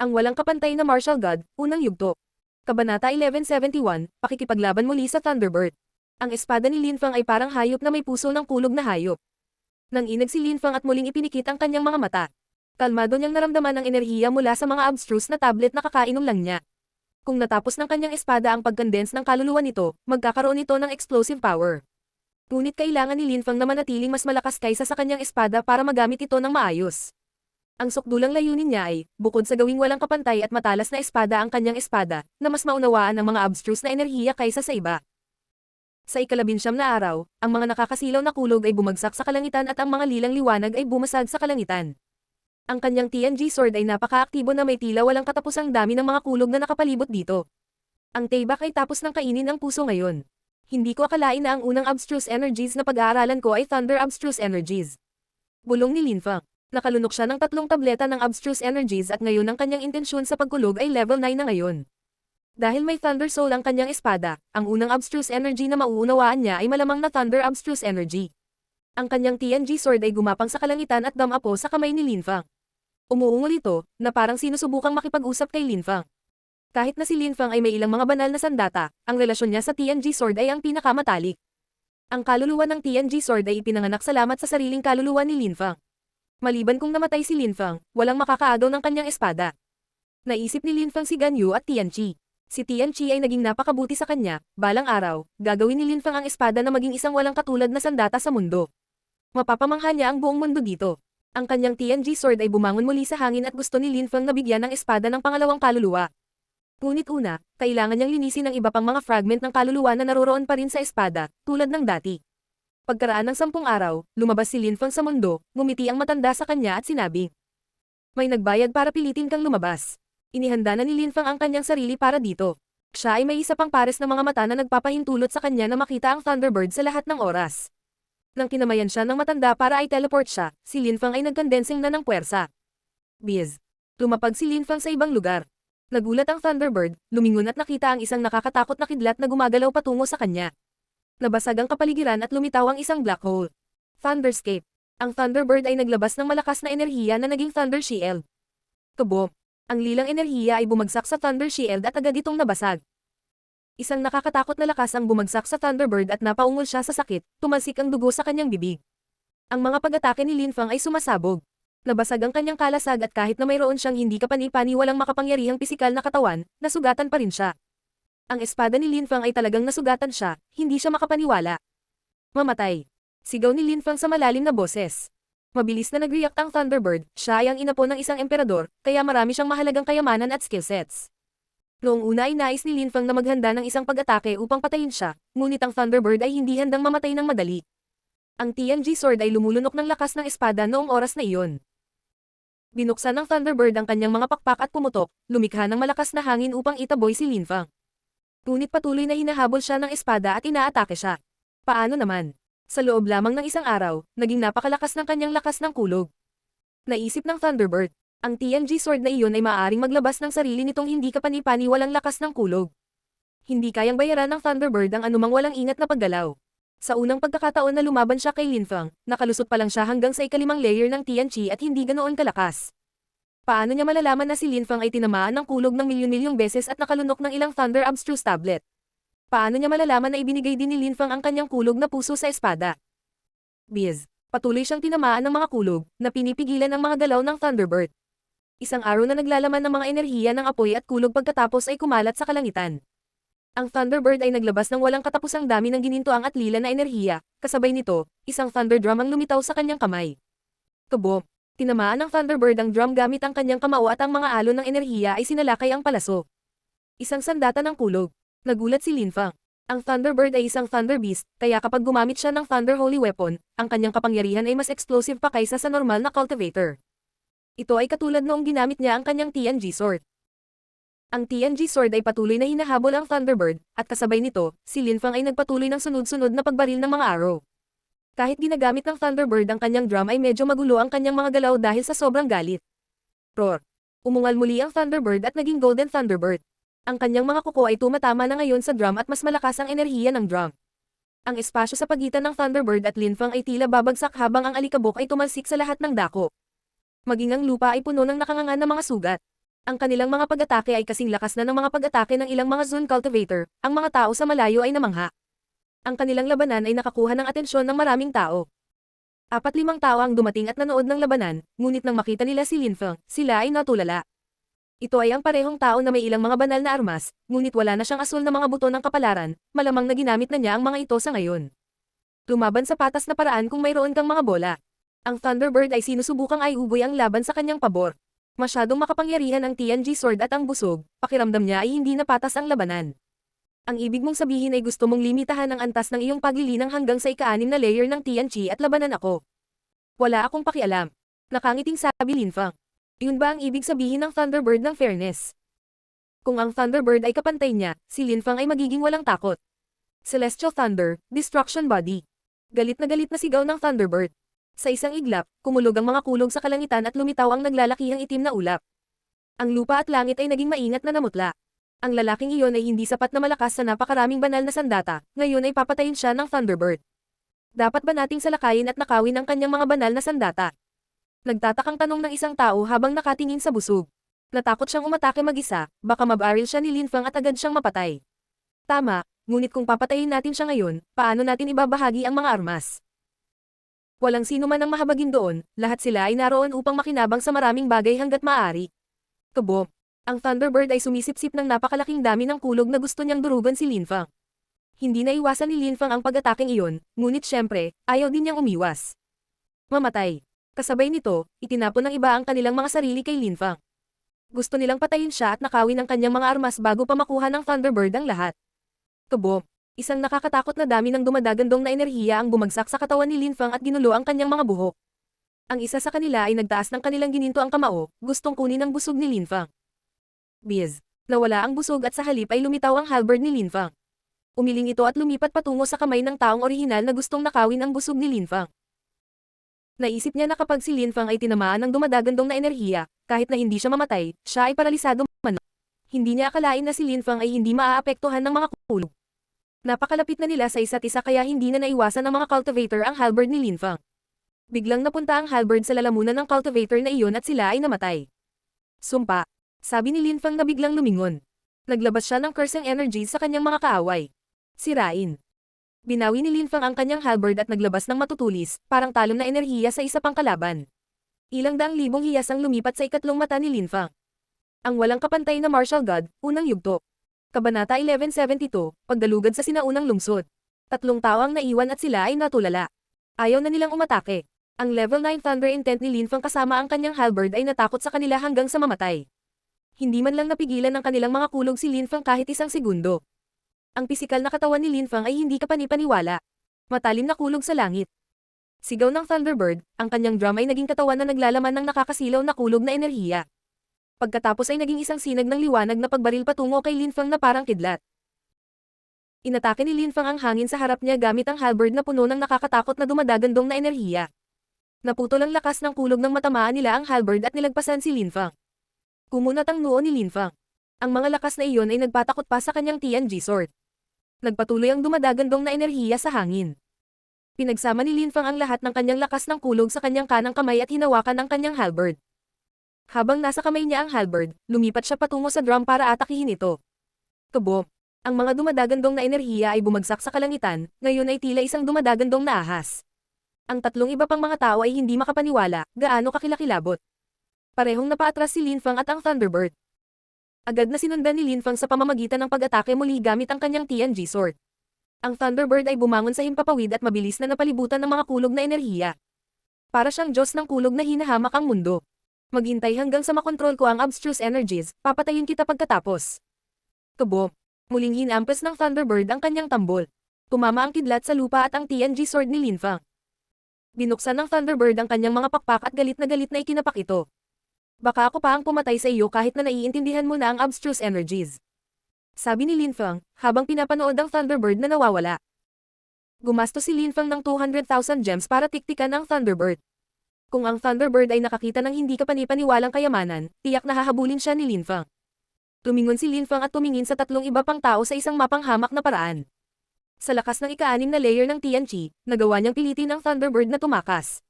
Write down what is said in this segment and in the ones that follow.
Ang walang kapantay na martial god, unang yugto. Kabanata 1171, pakikipaglaban muli sa Thunderbird. Ang espada ni Lin Fang ay parang hayop na may puso ng kulog na hayop. Nang inag si Lin Fang at muling ipinikit ang kanyang mga mata. Kalmado niyang naramdaman ang enerhiya mula sa mga abstruse na tablet na kakainom lang niya. Kung natapos ng kanyang espada ang pagkondense ng kaluluwa nito, magkakaroon ito ng explosive power. Ngunit kailangan ni Lin Fang na manatiling mas malakas kaysa sa kanyang espada para magamit ito ng maayos. Ang sukdulang layunin niya ay, bukod sa gawing walang kapantay at matalas na espada ang kanyang espada, na mas maunawaan ang mga abstruse na enerhiya kaysa sa iba. Sa ikalabinsyam na araw, ang mga nakakasilaw na kulog ay bumagsak sa kalangitan at ang mga lilang liwanag ay bumasag sa kalangitan. Ang kanyang TNG sword ay napaka-aktibo na may tila walang katapusang dami ng mga kulog na nakapalibot dito. Ang Tayback ay tapos ng kainin ang puso ngayon. Hindi ko akalain na ang unang abstruse energies na pag-aaralan ko ay Thunder Abstruse Energies. Bulong ni Lin Fang. Nakalunok siya ng 3 tableta ng abstruse energies at ngayon ang kanyang intensyon sa pagkulog ay level 9 na ngayon. Dahil may Thunder Soul ang kanyang espada, ang unang abstruse energy na mauunawaan niya ay malamang na Thunder Abstruse Energy. Ang kanyang TNG sword ay gumapang sa kalangitan at damapo sa kamay ni Lin Fang. Umuungol ito, na parang sinusubukang makipag-usap kay Lin Fang. Kahit na si Lin Fang ay may ilang mga banal na sandata, ang relasyon niya sa TNG sword ay ang pinakamatalik. Ang kaluluwa ng TNG sword ay ipinanganak salamat sa sariling kaluluwa ni Lin Fang. Maliban kung namatay si Lin Fang, walang makakaagaw ng kanyang espada. Naisip ni Lin Fang si Ganyu at Tianqi. Si Tianqi ay naging napakabuti sa kanya, balang araw, gagawin ni Lin Fang ang espada na maging isang walang katulad na sandata sa mundo. Mapapamangha niya ang buong mundo dito. Ang kanyang TNG sword ay bumangon muli sa hangin at gusto ni Lin Fang na bigyan ng espada ng pangalawang kaluluwa. Ngunit una, kailangan niyang linisin ang iba pang mga fragment ng kaluluwa na naroroon pa rin sa espada, tulad ng dati. Pagkaraan ng 10 araw, lumabas si Lin Fang sa mundo, ngumiti ang matanda sa kanya at sinabi. May nagbayad para pilitin kang lumabas. Inihanda na ni Lin Fang ang kanyang sarili para dito. Siya ay may isa pang pares na mga mata na nagpapahintulot sa kanya na makita ang Thunderbird sa lahat ng oras. Nang kinamayan siya ng matanda para ay teleport siya, si Lin Fang ay nagkondensing na ng puwersa. Biz. Lumapag si Lin Fang sa ibang lugar. Nagulat ang Thunderbird, lumingon at nakita ang isang nakakatakot na kidlat na gumagalaw patungo sa kanya. Nabasag ang kapaligiran at lumitaw ang isang black hole. Thunderscape. Ang Thunderbird ay naglabas ng malakas na enerhiya na naging Thunder Shield. Kabom. Ang lilang enerhiya ay bumagsak sa Thunder Shield at agad itong nabasag. Isang nakakatakot na lakas ang bumagsak sa Thunderbird at napaungol siya sa sakit, tumalsik ang dugo sa kanyang bibig. Ang mga pag-atake ni Lin Fang ay sumasabog. Nabasag ang kanyang kalasag at kahit na mayroon siyang hindi kapani-pani walang makapangyarihang pisikal na katawan, nasugatan pa rin siya. Ang espada ni Lin Fang ay talagang nasugatan siya, hindi siya makapaniwala. Mamatay. Sigaw ni Lin Fang sa malalim na boses. Mabilis na nag-react ang Thunderbird, siya ay ang inapo ng isang emperador, kaya marami siyang mahalagang kayamanan at skillsets. Noong una ay nais ni Lin Fang na maghanda ng isang pag-atake upang patayin siya, ngunit ang Thunderbird ay hindi handang mamatay ng madali. Ang TNG sword ay lumulunok ng lakas ng espada noong oras na iyon. Binuksan ng Thunderbird ang kanyang mga pakpak at pumutok, lumikha ng malakas na hangin upang itaboy si Lin Fang. Ngunit patuloy na hinahabol siya ng espada at inaatake siya. Paano naman? Sa loob lamang ng isang araw, naging napakalakas ng kanyang lakas ng kulog. Naisip ng Thunderbird, ang TNG sword na iyon ay maaaring maglabas ng sarili nitong hindi kapani-pani walang lakas ng kulog. Hindi kayang bayaran ng Thunderbird ang anumang walang ingat na paggalaw. Sa unang pagkakataon na lumaban siya kay Lin Fang, nakalusot pa lang siya hanggang sa ikalimang layer ng TNG at hindi ganoon kalakas. Paano niya malalaman na si Lin Fang ay tinamaan ng kulog ng milyon-milyong beses at nakalunok ng ilang Thunder Abstruse tablet? Paano niya malalaman na ibinigay din ni Lin Fang ang kanyang kulog na puso sa espada? Biz. Patuloy siyang tinamaan ng mga kulog, na pinipigilan ang mga galaw ng Thunderbird. Isang araw na naglalaman ng mga enerhiya ng apoy at kulog pagkatapos ay kumalat sa kalangitan. Ang Thunderbird ay naglabas ng walang katapusang dami ng ginintuang at lila na enerhiya, kasabay nito, isang thunder drum ang lumitaw sa kanyang kamay. Kabom. Tinamaan ng Thunderbird ang drum gamit ang kanyang kamao at ang mga alon ng enerhiya ay sinalakay ang palaso. Isang sandata ng kulog. Nagulat si Lin Fang. Ang Thunderbird ay isang Thunder Beast, kaya kapag gumamit siya ng Thunder Holy Weapon, ang kanyang kapangyarihan ay mas explosive pa kaysa sa normal na cultivator. Ito ay katulad noong ginamit niya ang kanyang TNG sword. Ang TNG sword ay patuloy na hinahabol ang Thunderbird, at kasabay nito, si Lin Fang ay nagpatuloy ng sunod-sunod na pagbaril ng mga arrow. Kahit ginagamit ng Thunderbird ang kanyang drum ay medyo magulo ang kanyang mga galaw dahil sa sobrang galit. Roar. Umungal muli ang Thunderbird at naging Golden Thunderbird. Ang kanyang mga kuko ay tumatama na ngayon sa drum at mas malakas ang enerhiya ng drum. Ang espasyo sa pagitan ng Thunderbird at Lin Fang ay tila babagsak habang ang alikabok ay tumalsik sa lahat ng dako. Maging ang lupa ay puno ng nakanganga na mga sugat. Ang kanilang mga pag-atake ay kasing lakas na ng mga pag-atake ng ilang mga Zone Cultivator, ang mga tao sa malayo ay namangha. Ang kanilang labanan ay nakakuha ng atensyon ng maraming tao. 4-5 tao ang dumating at nanood ng labanan, ngunit nang makita nila si Lin Feng, sila ay natulala. Ito ay ang parehong tao na may ilang mga banal na armas, ngunit wala na siyang asul na mga buto ng kapalaran, malamang na ginamit na niya ang mga ito sa ngayon. Lumaban sa patas na paraan kung mayroon kang mga bola. Ang Thunderbird ay sinusubukang iugoy ang laban sa kanyang pabor. Masyadong makapangyarihan ang TNG Sword at ang busog, pakiramdam niya ay hindi na patas ang labanan. Ang ibig mong sabihin ay gusto mong limitahan ang antas ng iyong paglilinang hanggang sa ika-6 na layer ng TNG at labanan ako. Wala akong pakialam. Nakangiting sabi Lin Feng. Yun ba ang ibig sabihin ng Thunderbird ng fairness? Kung ang Thunderbird ay kapantay niya, si Lin Feng ay magiging walang takot. Celestial Thunder, Destruction Body. Galit na sigaw ng Thunderbird. Sa isang iglap, kumulog ang mga kulog sa kalangitan at lumitaw ang naglalakihang itim na ulap. Ang lupa at langit ay naging maingat na namutla. Ang lalaking iyon ay hindi sapat na malakas sa napakaraming banal na sandata, ngayon ay papatayin siya ng Thunderbird. Dapat ba nating salakayin at nakawin ang kanyang mga banal na sandata? Nagtatakang tanong ng isang tao habang nakatingin sa busog. Natakot siyang umatake mag-isa, baka mabaril siya ni Lin Feng at agad siyang mapatay. Tama, ngunit kung papatayin natin siya ngayon, paano natin ibabahagi ang mga armas? Walang sino man ang mahabagin doon, lahat sila ay naroon upang makinabang sa maraming bagay hanggat maaari. Kabom! Ang Thunderbird ay sumisipsip ng napakalaking dami ng kulog na gusto niyang durugan si Lin Feng. Hindi naiwasan ni Lin Feng ang pag-ataking iyon, ngunit syempre, ayaw din niyang umiwas. Mamatay. Kasabay nito, itinapon ng iba ang kanilang mga sarili kay Lin Feng. Gusto nilang patayin siya at nakawin ang kanyang mga armas bago pa makuha ng Thunderbird ang lahat. Kabom! Isang nakakatakot na dami ng dumadagandong na enerhiya ang bumagsak sa katawan ni Lin Feng at ginulo ang kanyang mga buhok. Ang isa sa kanila ay nagtaas ng kanilang gininto ang kamao, gustong kunin ang busog ni Lin Feng. Biz. Nawala ang busog at sa halip ay lumitaw ang halberd ni Lin Feng. Umiling ito at lumipat patungo sa kamay ng taong orihinal na gustong nakawin ang busog ni Lin Feng. Naisip niya na kapag si Lin Feng ay tinamaan ng dumadagandong na enerhiya, kahit na hindi siya mamatay, siya ay paralisado man. Hindi niya akalain na si Lin Feng ay hindi maaapektuhan ng mga kulog. Napakalapit na nila sa isa't isa kaya hindi na naiwasan ng mga cultivator ang halberd ni Lin Feng. Biglang napunta ang halberd sa lalamunan ng cultivator na iyon at sila ay namatay. Sumpa. Sabi ni Lin Feng na biglang lumingon. Naglabas siya ng cursing energy sa kanyang mga kaaway. Sirain. Binawi ni Lin Feng ang kanyang halberd at naglabas ng matutulis, parang talon na enerhiya sa isa pang kalaban. Ilang daang libong hiyas ang lumipat sa ikatlong mata ni Lin Feng. Ang walang kapantay na martial god, unang yugto. Kabanata 1172, Pagdalugad sa sinaunang lungsod. 3 tao ang naiwan at sila ay natulala. Ayaw na nilang umatake. Ang level 9 Thunder Intent ni Lin Feng kasama ang kanyang halberd ay natakot sa kanila hanggang sa mamatay. Hindi man lang napigilan ng kanilang mga kulog si Lin Feng kahit isang segundo. Ang pisikal na katawan ni Lin Feng ay hindi kapanipaniwala. Matalim na kulog sa langit. Sigaw ng Thunderbird, ang kanyang drum ay naging katawan na naglalaman ng nakakasilaw na kulog na enerhiya. Pagkatapos ay naging isang sinag ng liwanag na pagbaril patungo kay Lin Feng na parang kidlat. Inatake ni Lin Feng ang hangin sa harap niya gamit ang halberd na puno ng nakakatakot na dumadagandong na enerhiya. Naputol ang lakas ng kulog ng matamaan nila ang halberd at nilagpasan si Lin Feng. Kumunat ang noo ni Lin Feng. Ang mga lakas na iyon ay nagpatakot pa sa kanyang TNG sword. Nagpatuloy ang dumadagandong na enerhiya sa hangin. Pinagsama ni Lin Feng ang lahat ng kanyang lakas ng kulog sa kanyang kanang kamay at hinawakan ang kanyang halberd. Habang nasa kamay niya ang halberd, lumipat siya patungo sa drum para atakihin ito. Kabom! Ang mga dumadagandong na enerhiya ay bumagsak sa kalangitan, ngayon ay tila isang dumadagandong na ahas. Ang 3 iba pang mga tao ay hindi makapaniwala, gaano kakilakilabot. Parehong napaatras si Lin Feng at ang Thunderbird. Agad na sinundan ni Lin Feng sa pamamagitan ng pag-atake muli gamit ang kanyang TNG sword. Ang Thunderbird ay bumangon sa himpapawid at mabilis na napalibutan ng mga kulog na enerhiya. Para siyang Diyos ng kulog na hinahamak ang mundo. Maghintay hanggang sa makontrol ko ang abstruse energies, papatayin kita pagkatapos. Kabom! Muling hinampas ng Thunderbird ang kanyang tambol. Tumama ang kidlat sa lupa at ang TNG sword ni Lin Feng. Binuksan ng Thunderbird ang kanyang mga pakpak at galit na ikinapak ito. Baka ako pa ang pumatay sa iyo kahit na naiintindihan mo na ang abstruse energies. Sabi ni Lin Feng, habang pinapanood ang Thunderbird na nawawala. Gumastos si Lin Feng ng 200,000 gems para tiktikan ang Thunderbird. Kung ang Thunderbird ay nakakita ng hindi kapanipaniwalang kayamanan, tiyak na hahabulin siya ni Lin Feng. Tumingon si Lin Feng at tumingin sa 3 iba pang tao sa isang mapanghamak na paraan. Sa lakas ng ika-6 na layer ng TNG, nagawa niyang pilitin ang Thunderbird na tumakas.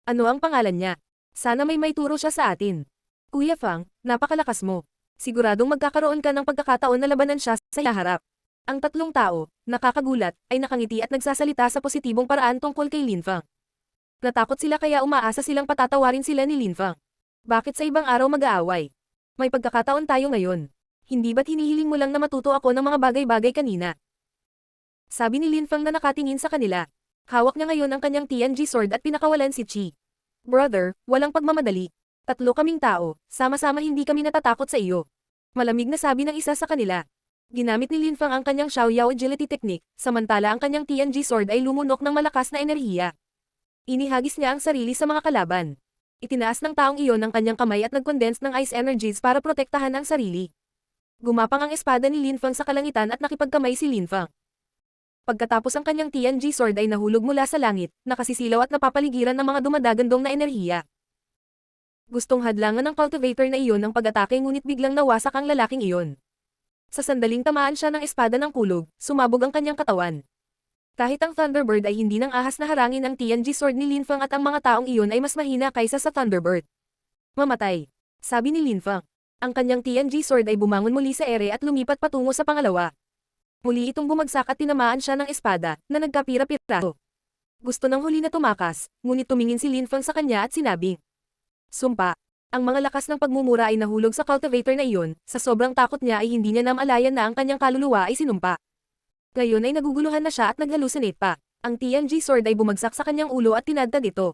Ano ang pangalan niya? Sana may turo siya sa atin. Kuya Fang, Napakalakas mo. Siguradong magkakaroon ka ng pagkakataon na labanan siya sa haharap. Ang tatlong tao, nakakagulat, ay nakangiti at nagsasalita sa positibong paraan tungkol kay Linfang. Natakot sila kaya umaasa silang patatawarin sila ni Linfang. Bakit sa ibang araw mag-aaway? May pagkakataon tayo ngayon. Hindi ba't hinihiling mo lang na matuto ako ng mga bagay-bagay kanina? Sabi ni Linfang na nakatingin sa kanila. Hawak niya ngayon ang kanyang TNG sword at pinakawalan si Chi. Brother, walang pagmamadali. Tatlo kaming tao, sama-sama hindi kami natatakot sa iyo. Malamig na sabi ng isa sa kanila. Ginamit ni Linfang ang kanyang Xiaoyao agility technique, samantala ang kanyang TNG sword ay lumunok ng malakas na enerhiya. Inihagis niya ang sarili sa mga kalaban. Itinaas ng taong iyon ang kanyang kamay at nag-condense ng ice energies para protektahan ang sarili. Gumapang ang espada ni Linfang sa kalangitan at nakipagkamay si Linfang. Pagkatapos ang kanyang TNG sword ay nahulog mula sa langit, nakasisilaw at napapaligiran ng mga dumadagandong na enerhiya. Gustong hadlangan ng cultivator na iyon ang pag-atake ngunit biglang nawasak ang lalaking iyon. Sa sandaling tamaan siya ng espada ng kulog, sumabog ang kanyang katawan. Kahit ang Thunderbird ay hindi nang ahas na harangin ang TNG sword ni Linfang at ang mga taong iyon ay mas mahina kaysa sa Thunderbird. Mamatay. Sabi ni Linfang. Ang kanyang TNG sword ay bumangon muli sa ere at lumipat patungo sa pangalawa. Muli itong bumagsak at tinamaan siya ng espada, na nagkapira-piraso. Gusto ng huli na tumakas, ngunit tumingin si Linfang sa kanya at sinabing, "Sumpa." Ang mga lakas ng pagmumura ay nahulog sa cultivator na iyon, sa sobrang takot niya ay hindi niya namalayan na ang kanyang kaluluwa ay sinumpa. Ngayon ay naguguluhan na siya at nag-hallucinate pa. Ang TNG sword ay bumagsak sa kanyang ulo at tinadtad ito.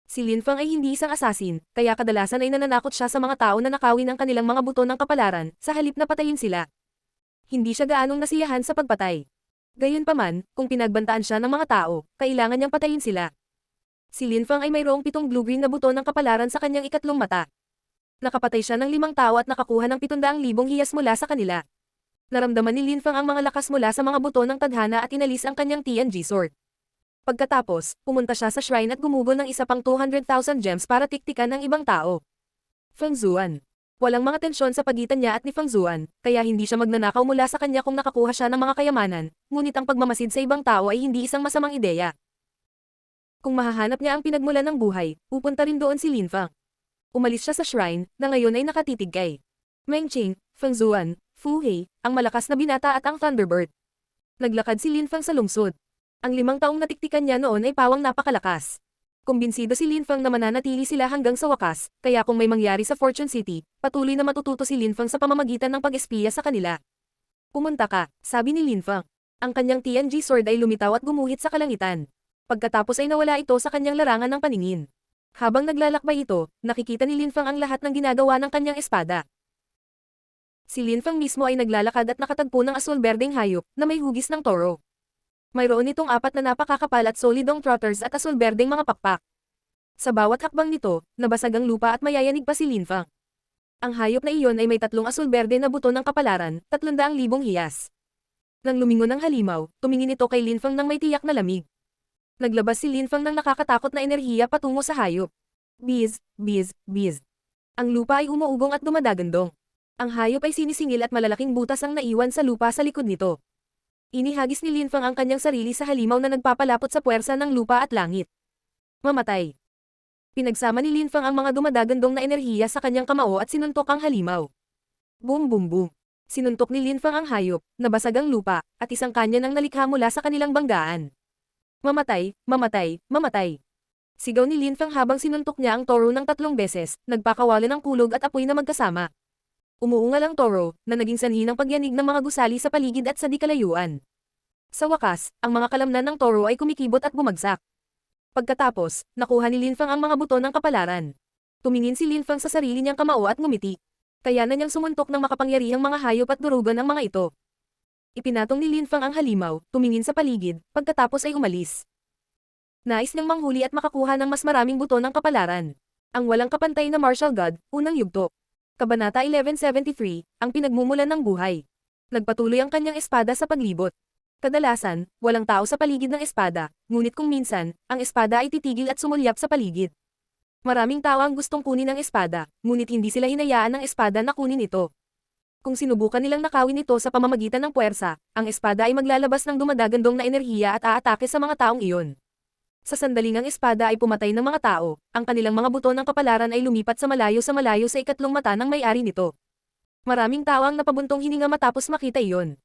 Si Linfang ay hindi isang asasin, kaya kadalasan ay nananakot siya sa mga tao na nakawin ang kanilang mga buto ng kapalaran, sa halip na patayin sila. Hindi siya gaanong nasiyahan sa pagpatay. Gayunpaman, kung pinagbantaan siya ng mga tao, kailangan niyang patayin sila. Si Linfang ay mayroong 7 blue-green na buto ng kapalaran sa kanyang ikatlong mata. Nakapatay siya ng 5 tao at nakakuha ng 700,000 hiyas mula sa kanila. Naramdaman ni Linfang ang mga lakas mula sa mga buto ng tadhana at inalis ang kanyang TNG sword. Pagkatapos, pumunta siya sa shrine at gumugo ng isa pang 200,000 gems para tiktikan ng ibang tao. Feng Zuan. Walang mga tensyon sa pagitan niya at ni Feng Zuan, kaya hindi siya magnanakaw mula sa kanya kung nakakuha siya ng mga kayamanan, ngunit ang pagmamasid sa ibang tao ay hindi isang masamang ideya. Kung mahahanap niya ang pinagmulan ng buhay, pupunta rin doon si Linfang. Umalis siya sa shrine, na ngayon ay nakatitig kay Meng Qing, Feng Zuan, Fu Hei, ang malakas na binata at ang Thunderbird. Naglakad si Linfang sa lungsod. Ang 5 taong natiktikan niya noon ay pawang napakalakas. Kumbinsido si Linfang na mananatili sila hanggang sa wakas, kaya kung may mangyari sa Fortune City, patuloy na matututo si Linfang sa pamamagitan ng pag-espiya sa kanila. "Pumunta ka," sabi ni Linfang. Ang kanyang TNG sword ay lumitaw at gumuhit sa kalangitan. Pagkatapos ay nawala ito sa kanyang larangan ng paningin. Habang naglalakbay ito, nakikita ni Linfang ang lahat ng ginagawa ng kanyang espada. Si Linfang mismo ay naglalakad at nakatagpo ng asul-berdeng hayop na may hugis ng toro. Mayroon itong 4 na napakakapal at solidong trotters at asul-berdeng mga pakpak. Sa bawat hakbang nito, nabasag ang lupa at mayayanig pa si Linfang. Ang hayop na iyon ay may 3 asul-berde na buto ng kapalaran, 300,000 hiyas. Nang lumingon ang halimaw, tumingin ito kay Linfang nang may tiyak na lamig. Naglabas si Linfang ng nakakatakot na enerhiya patungo sa hayop. Biz, biz, biz. Ang lupa ay umuugong at dumadagandong. Ang hayop ay sinisingil at malalaking butas ang naiwan sa lupa sa likod nito. Inihagis ni Linfang ang kanyang sarili sa halimaw na nagpapalapot sa puwersa ng lupa at langit. Mamatay. Pinagsama ni Linfang ang mga dumadagandong na enerhiya sa kanyang kamao at sinuntok ang halimaw. Boom boom boom. Sinuntok ni Linfang ang hayop, nabasag ang lupa, at isang kanya nang nalikha mula sa kanilang banggaan. Mamatay, mamatay, mamatay. Sigaw ni Linfang habang sinuntok niya ang toro ng 3 beses, nagpakawalan ng kulog at apoy na magkasama. Umuungal ang toro, na naging sanhi ng pagyanig ng mga gusali sa paligid at sa di kalayuan. Sa wakas, ang mga kalamnan ng toro ay kumikibot at bumagsak. Pagkatapos, nakuha ni Linfang ang mga buto ng kapalaran. Tumingin si Linfang sa sarili niyang kamao at ngumiti. Kaya na niyang sumuntok ng makapangyarihang mga hayop at durugan ang mga ito. Ipinatong ni Linfang ang halimaw, tumingin sa paligid, pagkatapos ay umalis. Nais niyang manghuli at makakuha ng mas maraming buto ng kapalaran. Ang walang kapantay na martial god, unang yugto. Kabanata 1173, ang pinagmumulan ng buhay. Nagpatuloy ang kanyang espada sa paglibot. Kadalasan, walang tao sa paligid ng espada, ngunit kung minsan, ang espada ay titigil at sumulyap sa paligid. Maraming tao ang gustong kunin ang espada, ngunit hindi sila hinayaan ng espada na kunin ito. Kung sinubukan nilang nakawin ito sa pamamagitan ng puwersa, ang espada ay maglalabas ng dumadagandong na enerhiya at aatake sa mga taong iyon. Sa sandaling ang espada ay pumatay ng mga tao, ang kanilang mga buto ng kapalaran ay lumipat sa malayo sa ikatlong mata ng may-ari nito. Maraming tao ang napabuntong hininga matapos makita iyon.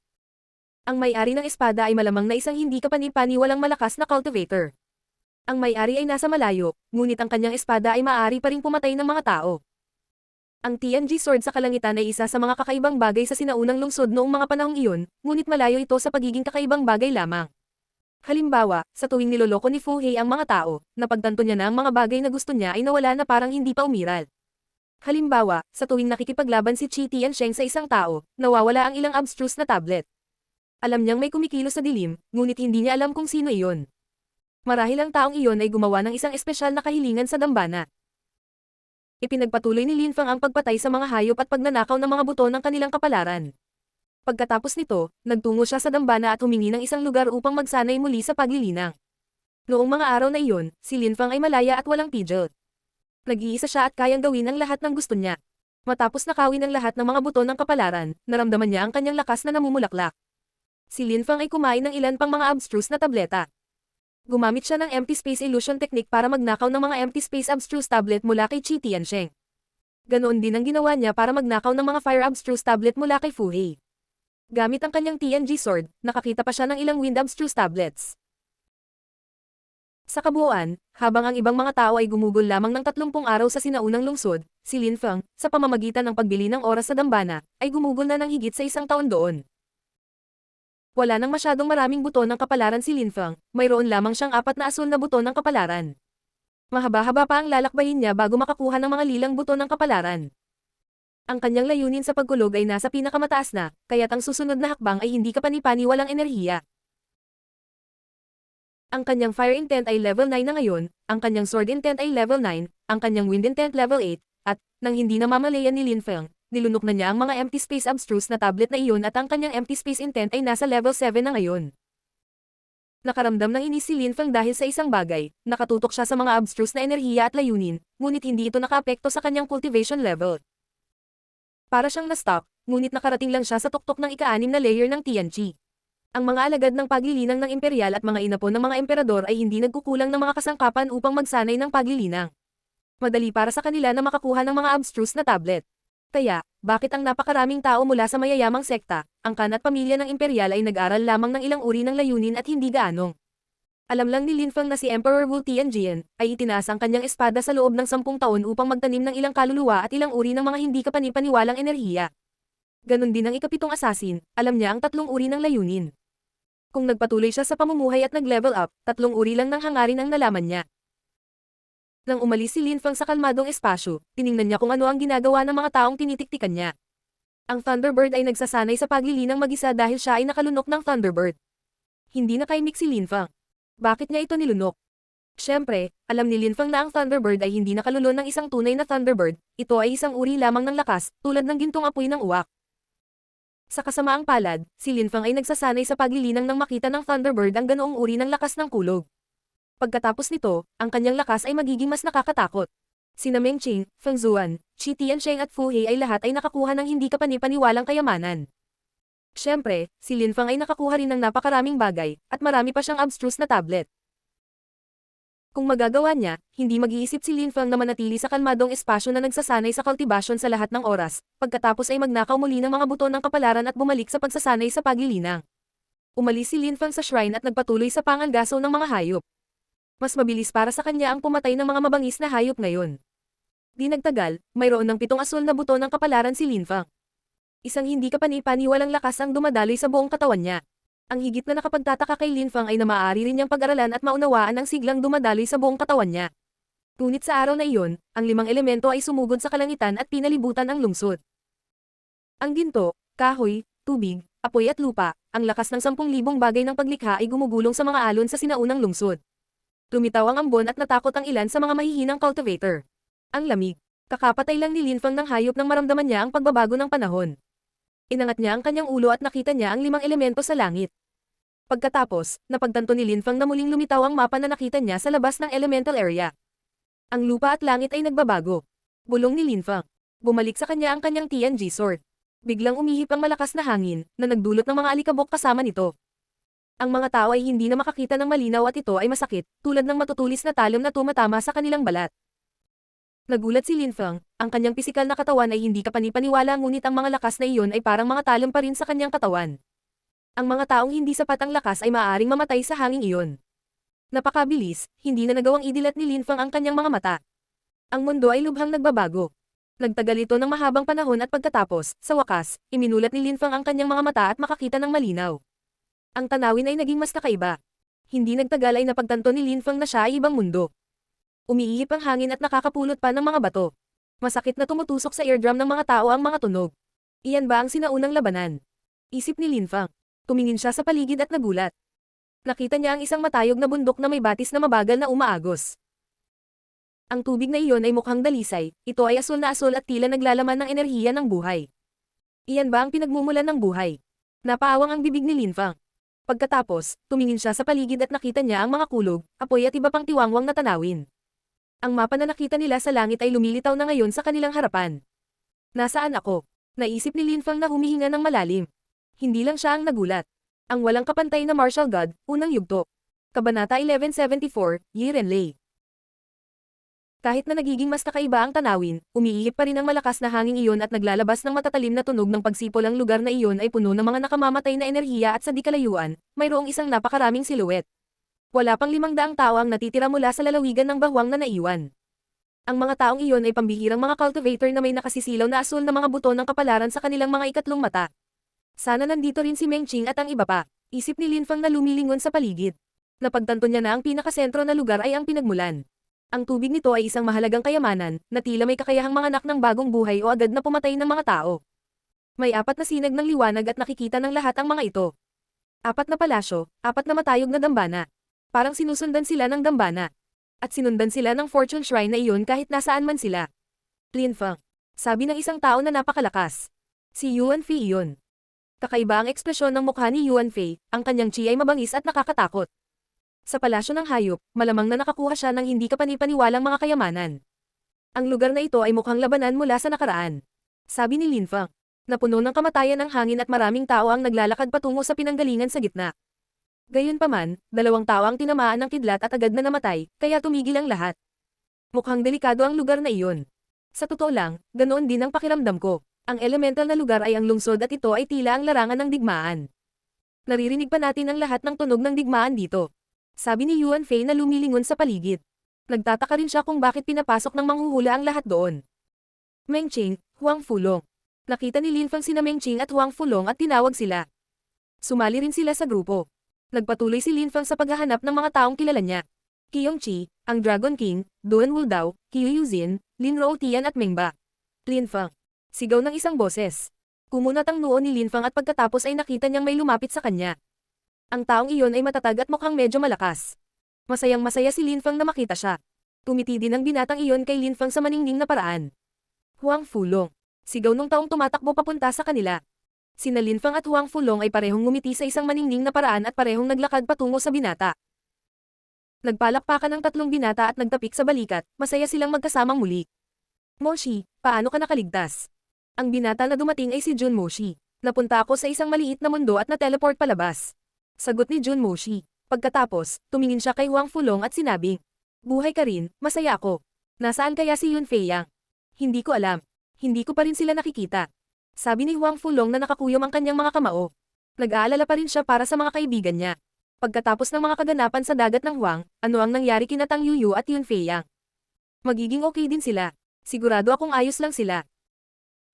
Ang may-ari ng espada ay malamang na isang hindi kapani-paniwalang malakas na cultivator. Ang may-ari ay nasa malayo, ngunit ang kanyang espada ay maaari pa ring pumatay ng mga tao. Ang TNG sword sa kalangitan ay isa sa mga kakaibang bagay sa sinaunang lungsod noong mga panahong iyon, ngunit malayo ito sa pagiging kakaibang bagay lamang. Halimbawa, sa tuwing niloloko ni Fu Hei ang mga tao, napagtanto niya na ang mga bagay na gusto niya ay nawala na parang hindi pa umiral. Halimbawa, sa tuwing nakikipaglaban si Qi Tiansheng sa isang tao, nawawala ang ilang abstruse na tablet. Alam niyang may kumikilos sa dilim, ngunit hindi niya alam kung sino iyon. Marahil ang taong iyon ay gumawa ng isang espesyal na kahilingan sa dambana. Ipinagpatuloy ni Lin Feng ang pagpatay sa mga hayop at pagnanakaw ng mga buto ng kanilang kapalaran. Pagkatapos nito, nagtungo siya sa dambana at humingi ng isang lugar upang magsanay muli sa paglilinang. Noong mga araw na iyon, si Lin Feng ay malaya at walang pidget. Nag-iisa siya at kayang gawin ang lahat ng gusto niya. Matapos nakawin ang lahat ng mga buto ng kapalaran, naramdaman niya ang kanyang lakas na namumulaklak. Si Lin Feng ay kumain ng ilan pang mga abstruse na tableta. Gumamit siya ng empty space illusion technique para magnakaw ng mga empty space abstruse tablet mula kay Qi Tiansheng. Ganoon din ang ginawa niya para magnakaw ng mga fire abstruse tablet mula kay Fu Hei. Gamit ang kanyang TNG sword, nakakita pa siya ng ilang wind abstruse tablets. Sa kabuuan, habang ang ibang mga tao ay gumugol lamang ng 30 araw sa sinaunang lungsod, si Lin Feng, sa pamamagitan ng pagbili ng oras sa dambana, ay gumugol na ng higit sa 1 taon doon. Wala nang masyadong maraming buto ng kapalaran si Lin Feng, mayroon lamang siyang 4 na asul na buto ng kapalaran. Mahaba-haba pa ang lalakbayin niya bago makakuha ng mga lilang buto ng kapalaran. Ang kanyang layunin sa pagkulog ay nasa pinakamataas na, kaya't ang susunod na hakbang ay hindi kapani-paniwalang enerhiya. Ang kanyang fire intent ay level 9 na ngayon, ang kanyang sword intent ay level 9, ang kanyang wind intent level 8, at, nang hindi namamalayan ni Lin Feng, nilunok na niya ang mga empty space abstruse na tablet na iyon at ang kanyang empty space intent ay nasa level 7 na ngayon. Nakaramdam ng inis si Lin Feng dahil sa isang bagay, nakatutok siya sa mga abstruse na enerhiya at layunin, ngunit hindi ito nakaapekto sa kanyang cultivation level. Para siyang na-stuck, ngunit nakarating lang siya sa tuktok ng ika-6 na layer ng TNG. Ang mga alagad ng paglilinang ng imperial at mga inapon ng mga emperador ay hindi nagkukulang ng mga kasangkapan upang magsanay ng paglilinang. Madali para sa kanila na makakuha ng mga abstruse na tablet. Kaya, bakit ang napakaraming tao mula sa mayayamang sekta, angkan at pamilya ng imperial ay nag-aral lamang ng ilang uri ng layunin at hindi gaanong? Alam lang ni Lin Feng na si Emperor Wu Tianjian ay itinaas ang kanyang espada sa loob ng 10 taon upang magtanim ng ilang kaluluwa at ilang uri ng mga hindi kapani-paniwalang enerhiya. Ganon din ang ika-7 assassin, alam niya ang 3 uri ng layunin. Kung nagpatuloy siya sa pamumuhay at nag-level up, 3 uri lang ng hangarin ang nalaman niya. Nang umalis si Lin Feng sa kalmadong espasyo, tiningnan niya kung ano ang ginagawa ng mga taong tinitiktikan niya. Ang Thunderbird ay nagsasanay sa paglilinang mag-isa dahil siya ay nakalunok ng Thunderbird. Hindi nakaimik si Lin Feng. Bakit niya ito nilunok? Siyempre, alam ni Lin Feng na ang Thunderbird ay hindi nakalulon ng isang tunay na Thunderbird, ito ay isang uri lamang ng lakas, tulad ng gintong apoy ng uwak. Sa kasamaang palad, si Lin Feng ay nagsasanay sa paglilinang nang makita ng Thunderbird ang ganoong uri ng lakas ng kulog. Pagkatapos nito, ang kanyang lakas ay magiging mas nakakatakot. Sina Meng Qing, Feng Zuan, Qi Tiansheng at Fu Hei ay lahat ay nakakuha ng hindi kapani-paniwalang kayamanan. Siyempre, si Lin Feng ay nakakuha rin ng napakaraming bagay, at marami pa siyang abstruse na tablet. Kung magagawa niya, hindi mag-iisip si Lin Feng na manatili sa kalmadong espasyo na nagsasanay sa kultibasyon sa lahat ng oras, pagkatapos ay magnakaw muli ng mga buto ng kapalaran at bumalik sa pagsasanay sa paglilinang. Umalis si Lin Feng sa shrine at nagpatuloy sa pangangaso ng mga hayop. Mas mabilis para sa kanya ang pumatay ng mga mabangis na hayop ngayon. Di nagtagal, mayroon ng 7 asul na buto ng kapalaran si Lin Feng. Isang hindi kapani-paniwalang lakas ang dumadaloy sa buong katawan niya. Ang higit na nakapagtataka kay Lin Feng ay na maaari rin niyang pag-aralan at maunawaan ang siglang dumadaloy sa buong katawan niya. Ngunit sa araw na iyon, ang 5 elemento ay sumugod sa kalangitan at pinalibutan ang lungsod. Ang ginto, kahoy, tubig, apoy at lupa, ang lakas ng 10,000 bagay ng paglikha ay gumugulong sa mga alon sa sinaunang lungsod. Lumitaw ang ambon at natakot ang ilan sa mga mahihinang cultivator. Ang lamig. Kakapatay lang ni Lin Feng ng hayop nang maramdaman niya ang pagbabago ng panahon. Inangat niya ang kanyang ulo at nakita niya ang 5 elemento sa langit. Pagkatapos, napagtanto ni Lin Feng na muling lumitaw ang mapa na nakita niya sa labas ng elemental area. Ang lupa at langit ay nagbabago. Bulong ni Lin Feng. Bumalik sa kanya ang kanyang TNG sword. Biglang umihip ang malakas na hangin, na nagdulot ng mga alikabok kasama nito. Ang mga tao ay hindi na makakita ng malinaw at ito ay masakit, tulad ng matutulis na talon na tumatama sa kanilang balat. Nagulat si Lin Feng, ang kanyang pisikal na katawan ay hindi kapani-paniwala ngunit ang mga lakas na iyon ay parang mga talon pa rin sa kanyang katawan. Ang mga taong hindi sapat ang lakas ay maaaring mamatay sa hanging iyon. Napakabilis, hindi na nagawang idilat ni Lin Feng ang kanyang mga mata. Ang mundo ay lubhang nagbabago. Nagtagal ito ng mahabang panahon at pagkatapos, sa wakas, iminulat ni Lin Feng ang kanyang mga mata at makakita ng malinaw. Ang tanawin ay naging mas kakaiba. Hindi nagtagal ay napagtanto ni Lin Feng na siya ay ibang mundo. Umiihip ang hangin at nakakapulot pa ng mga bato. Masakit na tumutusok sa eardrum ng mga tao ang mga tunog. Iyan ba ang sinaunang labanan? Isip ni Lin Feng. Tumingin siya sa paligid at nagulat. Nakita niya ang isang matayog na bundok na may batis na mabagal na umaagos. Ang tubig na iyon ay mukhang dalisay, ito ay asul na asul at tila naglalaman ng enerhiya ng buhay. Iyan ba ang pinagmumulan ng buhay? Napaawang ang bibig ni Lin Feng. Pagkatapos, tumingin siya sa paligid at nakita niya ang mga kulog, apoy at iba pang tiwangwang na tanawin. Ang mapa na nakita nila sa langit ay lumilitaw na ngayon sa kanilang harapan. Nasaan ako? Naisip ni Lin Feng na humihinga ng malalim. Hindi lang siya ang nagulat. Ang walang kapantay na martial god, unang yugto. Kabanata 1174, Yi Renlei. Kahit na nagiging mas kakaiba ang tanawin, umiihip pa rin ang malakas na hangin iyon at naglalabas ng matatalim na tunog ng pagsipol. Ang lugar na iyon ay puno ng mga nakamamatay na enerhiya at sa di kalayuan, mayroong isang napakaraming siluet. Wala pang 500 tao ang natitira mula sa lalawigan ng bahwang na naiwan. Ang mga taong iyon ay pambihirang mga cultivator na may nakasisilaw na asul na mga buto ng kapalaran sa kanilang mga ikatlong mata. Sana nandito rin si Meng Qing at ang iba pa, isip ni Lin Feng na lumilingon sa paligid. Napagtanto niya na ang pinakasentro na lugar ay ang pinagmulan. Ang tubig nito ay isang mahalagang kayamanan, na tila may kakayahang manganak ng bagong buhay o agad na pumatay ng mga tao. May 4 na sinag ng liwanag at nakikita ng lahat ang mga ito. 4 na palasyo, 4 na matayog na dambana. Parang sinusundan sila ng dambana. At sinundan sila ng fortune shrine na iyon kahit nasaan man sila. Lin Feng. Sabi ng isang tao na napakalakas. Si Yuan Fei iyon. Kakaiba ang ekspresyon ng mukha ni Yuan Fei, ang kanyang chi ay mabangis at nakakatakot. Sa palasyo ng hayop, malamang na nakakuha siya ng hindi kapani-paniwalang mga kayamanan. Ang lugar na ito ay mukhang labanan mula sa nakaraan. Sabi ni Lin Feng. Napuno ng kamatayan ang hangin at maraming tao ang naglalakad patungo sa pinanggalingan sa gitna. Gayunpaman, 2 tao ang tinamaan ng kidlat at agad na namatay, kaya tumigil ang lahat. Mukhang delikado ang lugar na iyon. Sa totoo lang, ganoon din ang pakiramdam ko. Ang elemental na lugar ay ang lungsod at ito ay tila ang larangan ng digmaan. Naririnig pa natin ang lahat ng tunog ng digmaan dito. Sabi ni Yuan Fei na lumilingon sa paligid. Nagtataka rin siya kung bakit pinapasok ng manghuhula ang lahat doon. Meng Qing, Huang Fulong. Nakita ni Lin Feng sina Meng Qing at Huang Fulong at tinawag sila. Sumali rin sila sa grupo. Nagpatuloy si Lin Feng sa paghahanap ng mga taong kilala niya. Qiyong Qi, ang Dragon King, Duan Wuldao, Qiu Yuzin, Lin Routian at Meng Ba. Lin Feng. Sigaw ng isang boses. Kumunat ang noo ni Lin Feng at pagkatapos ay nakita niyang may lumapit sa kanya. Ang taong iyon ay matatag at mukhang medyo malakas. Masayang-masaya si Lin Feng na makita siya. Tumiti din ang binatang iyon kay Lin Feng sa maningning na paraan. Huang Fulong. Sigaw nung taong tumatakbo papunta sa kanila. Sina Lin Feng at Huang Fulong ay parehong ngumiti sa isang maningning na paraan at parehong naglakad patungo sa binata. Nagpalakpakan ang 3 binata at nagtapik sa balikat, masaya silang magkasamang muli. Moshi, paano ka nakaligtas? Ang binata na dumating ay si Jun Moshi. Napunta ako sa isang maliit na mundo at na-teleport palabas. Sagot ni Jun Moshi. Pagkatapos, tumingin siya kay Huang Fulong at sinabing, buhay ka rin, masaya ako. Nasaan kaya si Yun Fei Yang? Hindi ko alam. Hindi ko pa rin sila nakikita. Sabi ni Huang Fulong na nakakuyom ang kanyang mga kamao. Nag-aalala pa rin siya para sa mga kaibigan niya. Pagkatapos ng mga kaganapan sa dagat ng Huang, ano ang nangyari kina Tang Yuyu at Yun Fei Yang? Magiging okay din sila. Sigurado akong ayos lang sila.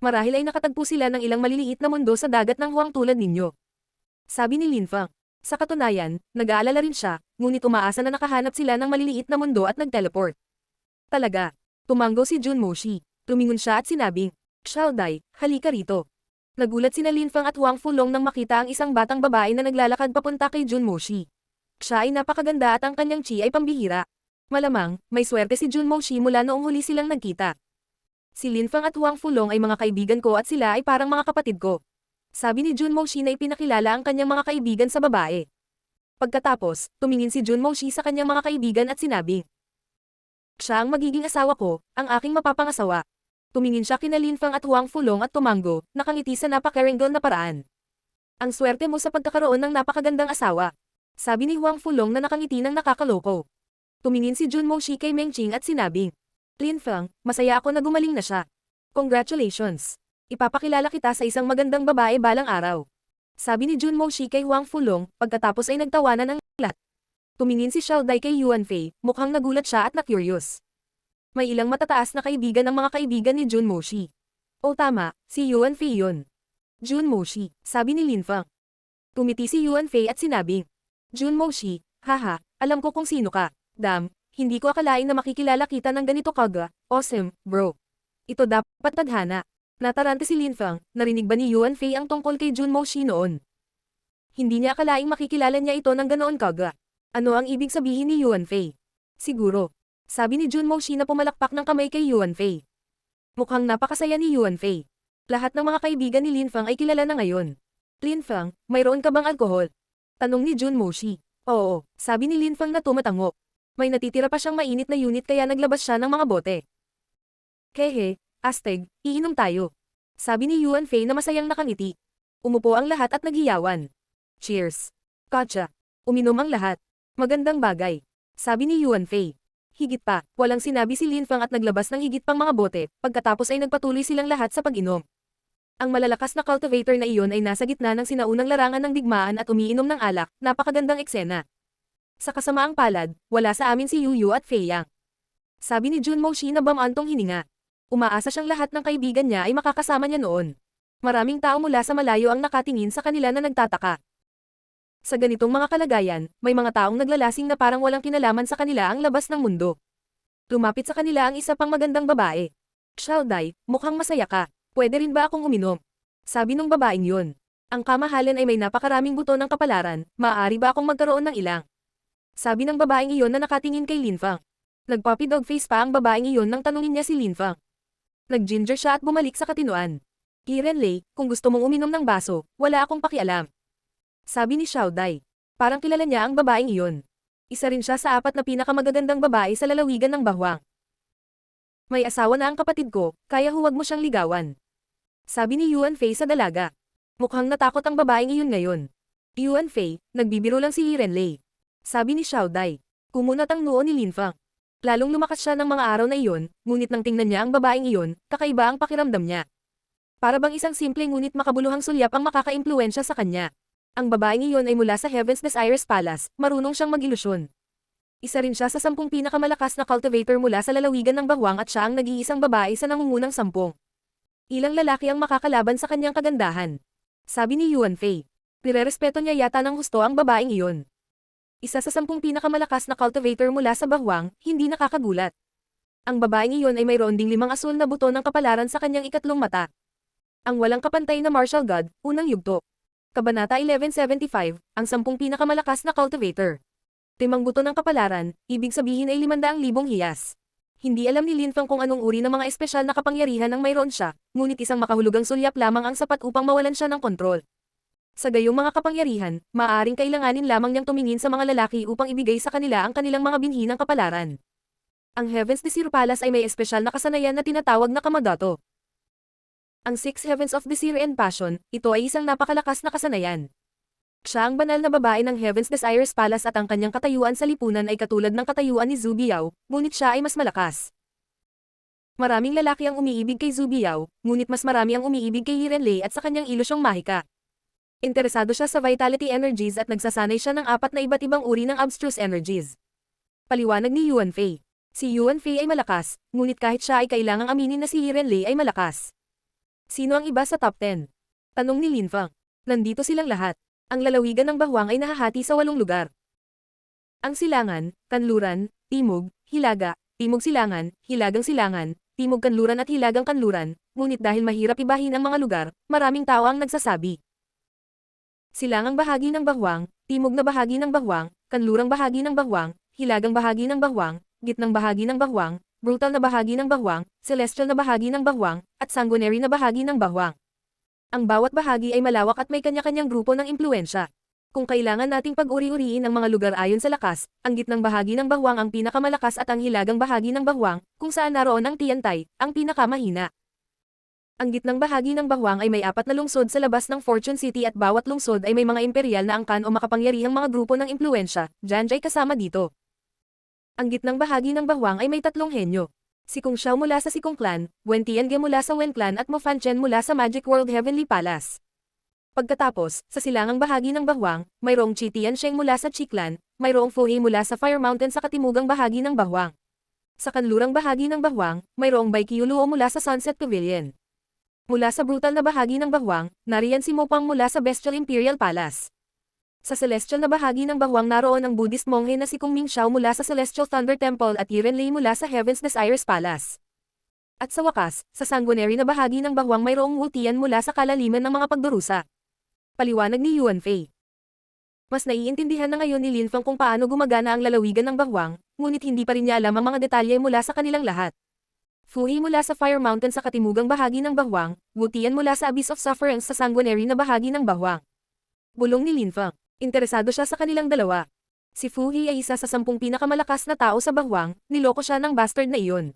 Marahil ay nakatagpo sila ng ilang maliliit na mundo sa dagat ng Huang tulad ninyo. Sabi ni Lin Feng. Sa katunayan, nag-aalala rin siya, ngunit umaasa na nakahanap sila ng maliliit na mundo at nag-teleport. Talaga. Tumanggo si Jun Moshi. Tumingon siya at sinabing, Xiao Dai, halika rito. Nagulat sina Lin Feng at Huang Fulong nang makita ang isang batang babae na naglalakad papunta kay Jun Moshi. Siya ay napakaganda at ang kanyang chi ay pambihira. Malamang, may swerte si Jun Moshi mula noong huli silang nagkita. Si Lin Feng at Huang Fulong ay mga kaibigan ko at sila ay parang mga kapatid ko. Sabi ni Jun Moshi na ipinakilala ang kanyang mga kaibigan sa babae. Pagkatapos, tumingin si Jun Moshi sa kanyang mga kaibigan at sinabi, siya ang magiging asawa ko, ang aking mapapangasawa. Tumingin siya kina Lin Feng at Huang Fulong at tumanggo, nakangiti sa napaka-wrinkled na paraan. Ang swerte mo sa pagkakaroon ng napakagandang asawa. Sabi ni Huang Fulong na nakangiti ng nakakaloko. Tumingin si Junmo Shi kay Meng Qing at sinabing, Linfeng, masaya ako na gumaling na siya. Congratulations! Ipapakilala kita sa isang magandang babae balang araw. Sabi ni Junmo Shi kay Huang Fulong, pagkatapos ay nagtawanan ng lahat. Tumingin si Xiao Dai kay Yuan Fei, mukhang nagulat siya at na-curious. May ilang matataas na kaibigan ng mga kaibigan ni Junmo Shi. O tama, si Yuan Fei yun. Junmo Shi, sabi ni Linfeng. Tumiti si Yuan Fei at sinabing, Junmo Shi, haha, alam ko kung sino ka. Damn, hindi ko akalain na makikilala kita ng ganito kaga. Awesome, bro. Ito dapat tadhana. Natarante si Linfeng, narinig ba ni Yuan Fei ang tungkol kay Junmo Shi noon? Hindi niya akalaing makikilala niya ito ng ganoon kaga. Ano ang ibig sabihin ni Yuan Fei? Siguro. Sabi ni Junmo Shi na pumalakpak ng kamay kay Yuan Fei. Mukhang napakasaya ni Yuan Fei. Lahat ng mga kaibigan ni Linfeng ay kilala na ngayon. Linfeng, mayroon ka bang alkohol? Tanong ni Junmo Shi. Oo, sabi ni Linfeng na tumatango. May natitira pa siyang mainit na unit kaya naglabas siya ng mga bote. Hehe, Asteg, iinom tayo. Sabi ni Yuan Fei na masayang nakangiti. Umupo ang lahat at naghiyawan. Cheers. Gotcha. Uminom ang lahat. Magandang bagay. Sabi ni Yuan Fei. Higit pa, walang sinabi si Linfeng at naglabas ng higit pang mga bote, pagkatapos ay nagpatuloy silang lahat sa pag-inom. Ang malalakas na cultivator na iyon ay nasa gitna ng sinaunang larangan ng digmaan at umiinom ng alak, napakagandang eksena. Sa kasamaang palad, wala sa amin si Yu Yu at Fei Yang. Sabi ni Junmo Shi na bamantong hininga. Umaasa siyang lahat ng kaibigan niya ay makakasama niya noon. Maraming tao mula sa malayo ang nakatingin sa kanila na nagtataka. Sa ganitong mga kalagayan, may mga taong naglalasing na parang walang kinalaman sa kanila ang labas ng mundo. Lumapit sa kanila ang isa pang magandang babae. Xiao Dai, mukhang masaya ka. Pwede rin ba akong uminom? Sabi nung babaeng yun. Ang kamahalan ay may napakaraming buto ng kapalaran, maaari ba akong magkaroon ng ilang? Sabi ng babaeng iyon na nakatingin kay Linfeng. Nagpuppy dog face pa ang babaeng iyon nang tanungin niya si Linfeng. Nag-ginger siya at bumalik sa katinuan. Renlei, kung gusto mong uminom ng baso, wala akong pakialam. Sabi ni Xiao Dai. Parang kilala niya ang babaeng iyon. Isa rin siya sa 4 na pinakamagagandang babae sa lalawigan ng Bahwang. May asawa na ang kapatid ko, kaya huwag mo siyang ligawan. Sabi ni Yuan Fei sa dalaga. Mukhang natakot ang babaeng iyon ngayon. Yuan Fei, nagbibiro lang si Renlei. Sabi ni Xiao Dai. Kumunat ang noo ni Linfeng. Lalong lumakas siya ng mga araw na iyon, ngunit nang tingnan niya ang babaeng iyon, kakaiba ang pakiramdam niya. Para bang isang simple ngunit makabuluhang sulyap ang makakaimpluwensya sa kanya. Ang babaeng iyon ay mula sa Heaven's Desires Palace, marunong siyang mag-ilusyon. Isa rin siya sa 10 pinakamalakas na cultivator mula sa lalawigan ng Bahwang at siya ang nag-iisang babae sa nangungunang 10. Ilang lalaki ang makakalaban sa kanyang kagandahan. Sabi ni Yuan Fei. Nirerespeto niya yata ng husto ang babaeng iyon. Isa sa 10 pinakamalakas na cultivator mula sa Bahwang, hindi nakakagulat. Ang babaeng iyon ay mayroon ding 5 asul na buto ng kapalaran sa kanyang ikatlong mata. Ang walang kapantay na martial god, unang yugto. Kabanata 1175, ang 10 pinakamalakas na cultivator. 5 buto ng kapalaran, ibig sabihin ay 500,000 hiyas. Hindi alam ni Linfeng kung anong uri ng mga espesyal na kapangyarihan ang mayroon siya, ngunit isang makahulugang sulyap lamang ang sapat upang mawalan siya ng kontrol. Sa gayong mga kapangyarihan, maaaring kailanganin lamang niyang tumingin sa mga lalaki upang ibigay sa kanila ang kanilang mga binhi ng kapalaran. Ang Heaven's Desire Palace ay may espesyal na kasanayan na tinatawag na Kamadato. Ang 6 Heavens of Desire and Passion, ito ay isang napakalakas na kasanayan. Siya ang banal na babae ng Heaven's Desires Palace at ang kanyang katayuan sa lipunan ay katulad ng katayuan ni Zhu Biao, ngunit siya ay mas malakas. Maraming lalaki ang umiibig kay Zhu Biao, ngunit mas marami ang umiibig kay Renlei at sa kanyang ilusyong mahika. Interesado siya sa vitality energies at nagsasanay siya ng 4 na iba't ibang uri ng abstruse energies. Paliwanag ni Yuan Fei. Si Yuan Fei ay malakas, ngunit kahit siya ay kailangang aminin na si Renlei ay malakas. Sino ang iba sa top 10? Tanong ni Linfeng. Nandito silang lahat. Ang lalawigan ng Bahwang ay nahahati sa 8 lugar. Ang Silangan, Kanluran, Timog, Hilaga, Timog Silangan, Hilagang Silangan, Timog Kanluran at Hilagang Kanluran, ngunit dahil mahirap ibahin ang mga lugar, maraming tao ang nagsasabi. Silangang bahagi ng Bahwang, Timog na bahagi ng Bahwang, Kanlurang bahagi ng Bahwang, Hilagang bahagi ng Bahwang, Gitnang bahagi ng Bahwang, Brutal na bahagi ng Bahwang, Celestial na bahagi ng Bahwang, at Sanguinary na bahagi ng Bahwang. Ang bawat bahagi ay malawak at may kanya-kanyang grupo ng impluwensya. Kung kailangan nating pag-uri-uriin ang mga lugar ayon sa lakas, ang gitnang bahagi ng Bahwang ang pinakamalakas at ang hilagang bahagi ng Bahwang, kung saan naroon ang Tiantay, ang pinakamahina. Ang gitnang bahagi ng Bahwang ay may 4 na lungsod sa labas ng Fortune City at bawat lungsod ay may mga imperial na angkan o makapangyarihang mga grupo ng impluensya, Janjay kasama dito. Ang gitnang bahagi ng Bahwang ay may 3 henyo. Si Kung Xiao mula sa Sikong Clan, Wen Tiange mula sa Wen Clan at Mo Fanchen mula sa Magic World Heavenly Palace. Pagkatapos, sa silangang bahagi ng Bahwang, mayroong Qi Tiansheng mula sa Qi Clan, mayroong Fu He mula sa Fire Mountain sa katimugang bahagi ng Bahwang. Sa kanlurang bahagi ng Bahwang, mayroong Bai Qiuluo mula sa Sunset Pavilion. Mula sa brutal na bahagi ng Bahwang, nariyan si Mopang mula sa Bestial Imperial Palace. Sa celestial na bahagi ng Bahwang naroon ang Buddhist monghe na si Kung Mingxiao mula sa Celestial Thunder Temple at Yiren Lei mula sa Heaven's Desires Palace. At sa wakas, sa sanguinary na bahagi ng Bahwang mayroong Wu Tian mula sa kalaliman ng mga pagdurusa. Paliwanag ni Yuan Fei. Mas naiintindihan na ngayon ni Lin Feng kung paano gumagana ang lalawigan ng Bahwang, ngunit hindi pa rin niya alam ang mga detalye mula sa kanilang lahat. Fu He mula sa Fire Mountain sa katimugang bahagi ng Bahwang, Wu Tian mula sa Abyss of Sufferings sa sanguinary na bahagi ng Bahwang. Bulong ni Lin Feng. Interesado siya sa kanilang dalawa. Si Fu He ay isa sa 10 pinakamalakas na tao sa Bahwang, niloko siya ng bastard na iyon.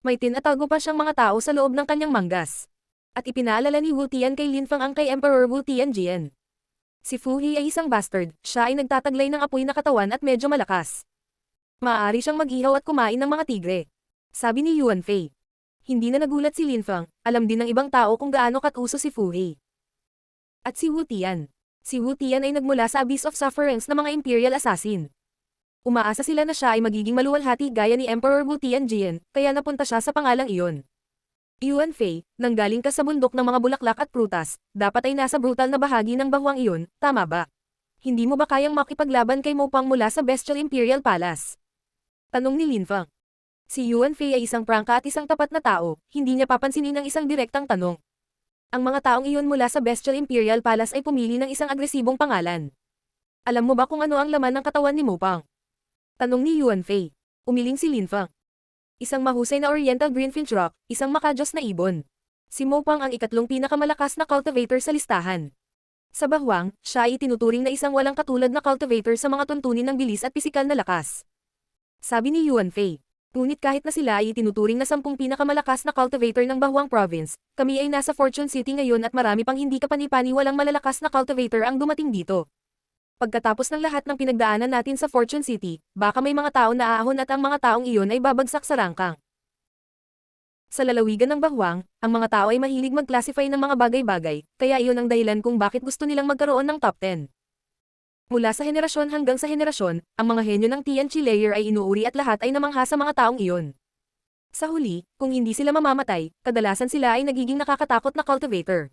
May tinatago pa siyang mga tao sa loob ng kanyang manggas. At ipinaalala ni Wu Tian kay Lin Feng ang kay Emperor Wu Tianjian. Si Fu He ay isang bastard, siya ay nagtataglay ng apoy na katawan at medyo malakas. Maaari siyang mag-ihaw at kumain ng mga tigre. Sabi ni Yuan Fei. Hindi na nagulat si Lin Feng, alam din ng ibang tao kung gaano katuso si Fu He. At si Wu Tian. Si Wu Tian ay nagmula sa Abyss of Sufferings na mga Imperial Assassin. Umaasa sila na siya ay magiging maluwalhati gaya ni Emperor Wu Tianjian, kaya napunta siya sa pangalang iyon. Yuan Fei, nanggaling ka sa bundok ng mga bulaklak at prutas, dapat ay nasa brutal na bahagi ng Bahwang iyon, tama ba? Hindi mo ba kayang makipaglaban kay Mopang mula sa Bestial Imperial Palace? Tanong ni Lin Feng. Si Yuan Fei ay isang prangka at isang tapat na tao, hindi niya papansinin ang isang direktang tanong. Ang mga taong iyon mula sa Bestial Imperial Palace ay pumili ng isang agresibong pangalan. Alam mo ba kung ano ang laman ng katawan ni Mopang? Tanong ni Yuan Fei. Umiling si Lin Feng. Isang mahusay na Oriental Greenfinch Rock, isang makajos na ibon. Si Mopang ang ikatlong pinakamalakas na cultivator sa listahan. Sa Bahwang, siya ay itinuturing na isang walang katulad na cultivator sa mga tuntunin ng bilis at pisikal na lakas. Sabi ni Yuan Fei. Ngunit kahit na sila ay itinuturing na 10 pinakamalakas na cultivator ng Bahwang Province, kami ay nasa Fortune City ngayon at marami pang hindi kapani-paniwalang malalakas na cultivator ang dumating dito. Pagkatapos ng lahat ng pinagdaanan natin sa Fortune City, baka may mga tao na aahon at ang mga taong iyon ay babagsak sa rangkang. Sa lalawigan ng Bahwang, ang mga tao ay mahilig mag-classify ng mga bagay-bagay, kaya iyon ang dahilan kung bakit gusto nilang magkaroon ng top 10. Mula sa henerasyon hanggang sa henerasyon, ang mga henyo ng Tianqi layer ay inuuri at lahat ay namangha sa mga taong iyon. Sa huli, kung hindi sila mamamatay, kadalasan sila ay nagiging nakakatakot na cultivator.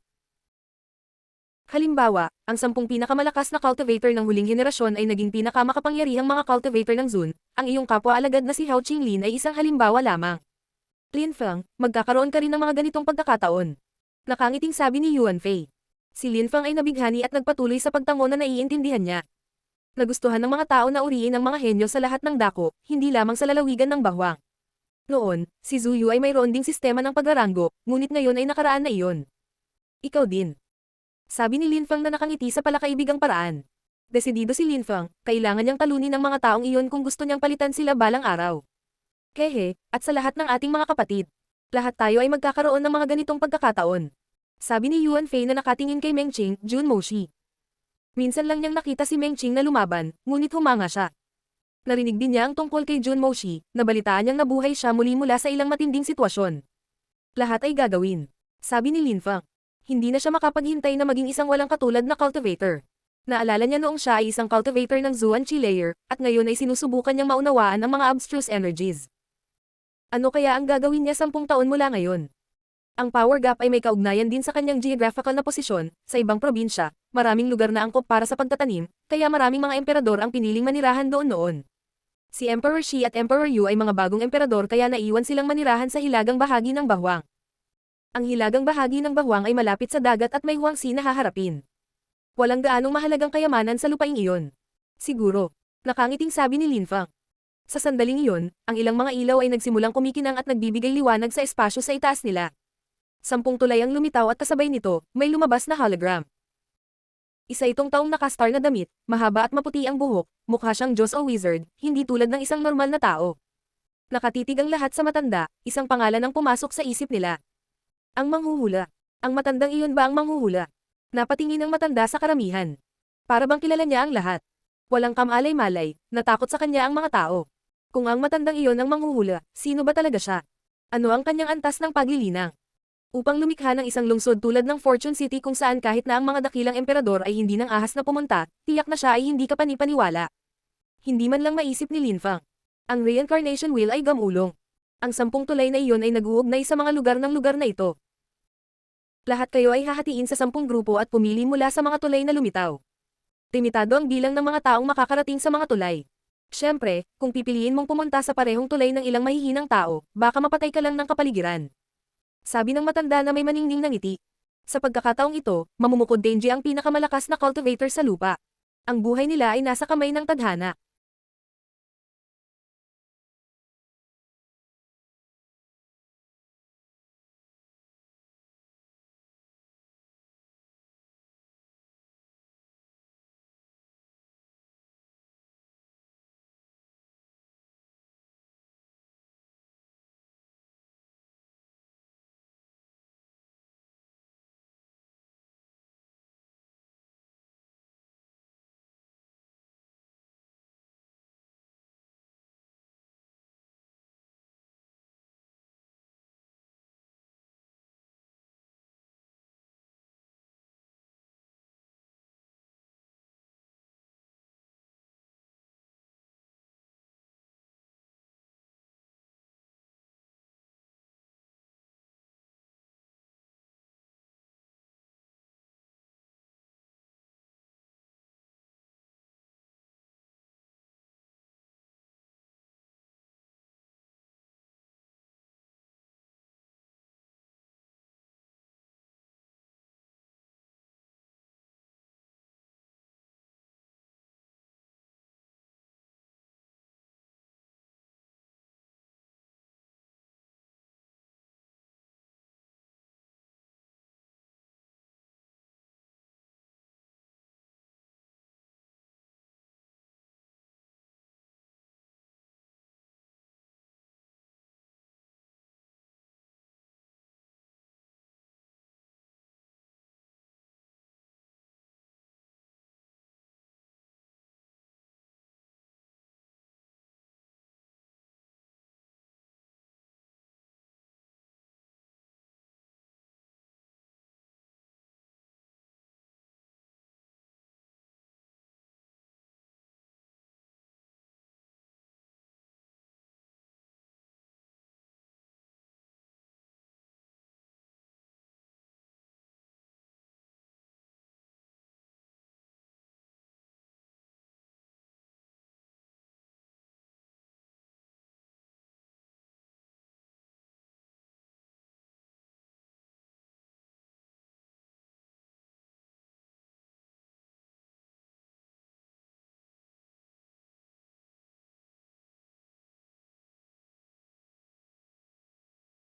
Halimbawa, ang 10 pinakamalakas na cultivator ng huling henerasyon ay naging pinakamakapangyarihang mga cultivator ng Zun, ang iyong kapwa-alagad na si Hao Qinglin ay isang halimbawa lamang. Lin Feng, magkakaroon ka rin ng mga ganitong pagkakataon. Nakangiting sabi ni Yuan Fei. Si Lin Feng ay nabighani at nagpatuloy sa pagtango na naiintindihan niya. Nagustuhan ng mga tao na uriin ang mga henyo sa lahat ng dako, hindi lamang sa lalawigan ng Bahwang. Noon, si Zuyu ay mayroon ding sistema ng pagraranggo, ngunit ngayon ay nakaraan na iyon. Ikaw din. Sabi ni Lin Feng na nakangiti sa palakaibigang paraan. Desidido si Lin Feng, kailangan niyang talunin ng mga taong iyon kung gusto niyang palitan sila balang araw. Kehe, at sa lahat ng ating mga kapatid. Lahat tayo ay magkakaroon ng mga ganitong pagkakataon. Sabi ni Yuan Fei na nakatingin kay Meng Qing, Jun Moshi. Minsan lang niyang nakita si Meng Qing na lumaban, ngunit humanga siya. Narinig din niya ang tungkol kay Jun Moshi, nabalitaan niyang nabuhay siya muli mula sa ilang matinding sitwasyon. Lahat ay gagawin. Sabi ni Lin Feng. Hindi na siya makapaghintay na maging isang walang katulad na cultivator. Naalala niya noong siya ay isang cultivator ng Zuanqi layer, at ngayon ay sinusubukan niyang maunawaan ang mga abstruse energies. Ano kaya ang gagawin niya 10 taon mula ngayon? Ang power gap ay may kaugnayan din sa kanyang geographical na posisyon, sa ibang probinsya, maraming lugar na angkop para sa pagtatanim, kaya maraming mga emperador ang piniling manirahan doon noon. Si Emperor Shi at Emperor Yu ay mga bagong emperador kaya naiwan silang manirahan sa hilagang bahagi ng Bahwang. Ang hilagang bahagi ng Bahwang ay malapit sa dagat at may Huangsi na haharapin. Walang gaanong mahalagang kayamanan sa lupaing iyon. Siguro, nakangiting sabi ni Lin Feng. Sa sandaling iyon, ang ilang mga ilaw ay nagsimulang kumikinang at nagbibigay liwanag sa espasyo sa itaas nila. 10 tulay ang lumitaw at kasabay nito, may lumabas na hologram. Isa itong taong nakastar na damit, mahaba at maputi ang buhok, mukha siyang Diyos o wizard, hindi tulad ng isang normal na tao. Nakatitig ang lahat sa matanda, isang pangalan ang pumasok sa isip nila. Ang manghuhula. Ang matandang iyon ba ang manghuhula? Napatingin ang matanda sa karamihan. Para bang kilala niya ang lahat. Walang kamalay-malay, natakot sa kanya ang mga tao. Kung ang matandang iyon ang manghuhula, sino ba talaga siya? Ano ang kanyang antas ng paglilinang? Upang lumikha ng isang lungsod tulad ng Fortune City kung saan kahit na ang mga dakilang emperador ay hindi nang ahas na pumunta, tiyak na siya ay hindi kapanipaniwala. Hindi man lang maisip ni Lin Fang. Ang reincarnation wheel ay gamulong. Ang 10 tulay na iyon ay nag-uugnay sa mga lugar ng lugar na ito. Lahat kayo ay hahatiin sa 10 grupo at pumili mula sa mga tulay na lumitaw. Limitado ang bilang ng mga taong makakarating sa mga tulay. Siyempre, kung pipiliin mong pumunta sa parehong tulay ng ilang mahihinang tao, baka mapatay ka lang ng kapaligiran. Sabi ng matanda na may maningning na ngiti. Sa pagkakataong ito, mamumukod Denji ang pinakamalakas na cultivator sa lupa. Ang buhay nila ay nasa kamay ng tadhana.